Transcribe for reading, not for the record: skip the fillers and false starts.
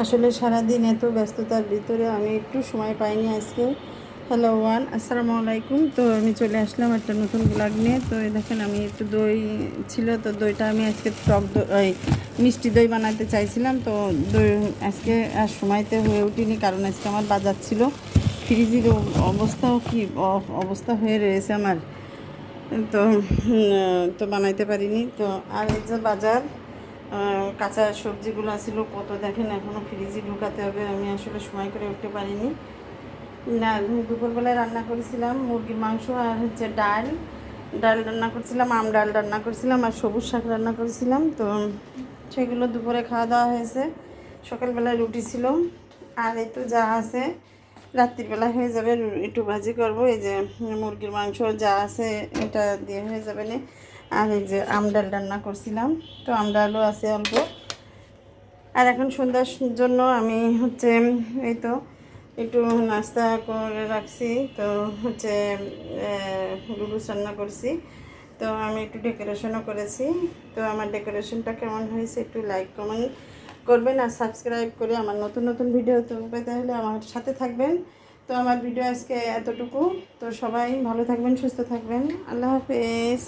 আসলে সারাদিন এত ব্যস্ততার ভিতরে আমি একটু সময় পাইনি আজকে। হ্যালো ওয়ান, আসসালামু আলাইকুম। তো আমি চলে আসলাম একটা নতুন ব্লগ নিয়ে। তো এই দেখেন, আমি একটু দই ছিল, তো দইটা আমি আজকে টক দই মিষ্টি দই বানাতে চাইছিলাম। তো দই আজকে আর সময়তে হয়ে উঠিনি, কারণ আজকে আমার বাজার ছিল। ফ্রিজের অবস্থাও কি অবস্থা হয়ে রয়েছে আমার। তো তো বানাইতে পারিনি। তো আর এই যে বাজার, কাঁচা সবজিগুলো ছিল কত, দেখেন এখনও ফ্রিজে ঢুকাতে হবে। আমি আসলে সময় করে উঠতে পারিনি। না, দুপুরবেলায় রান্না করেছিলাম মুরগির মাংস, আর হচ্ছে ডাল ডাল রান্না করছিলাম, ডাল রান্না করেছিলাম, আর সবুজ শাক রান্না করেছিলাম। তো সেগুলো দুপুরে খাওয়া দাওয়া হয়েছে। সকালবেলায় রুটি ছিল, আর এই তো যা আছে রাত্রিবেলা হয়ে যাবে। একটু ভাজি করবো, এই যে মুরগির মাংস যা আছে এটা দিয়ে হয়ে যাবে না। আর এই যে ডাল রান্না করছিলাম, তো ডালও আছে অল্প। আর এখন সন্ধ্যার জন্য আমি হচ্ছে এই তো একটু নাস্তা করে রাখছি। তো হচ্ছে লুডুস রান্না করছি। তো আমি একটু ডেকোরেশনও করেছি। তো আমার ডেকোরেশনটা কেমন হয়েছে একটু লাইক কমেন্ট করবেন, আর সাবস্ক্রাইব করে আমার নতুন নতুন ভিডিও তো পেতে হলে আমার সাথে থাকবেন। তো আমার ভিডিও আজকে এতটুকু। তো সবাই ভালো থাকবেন, সুস্থ থাকবেন। আল্লাহ হাফেজ।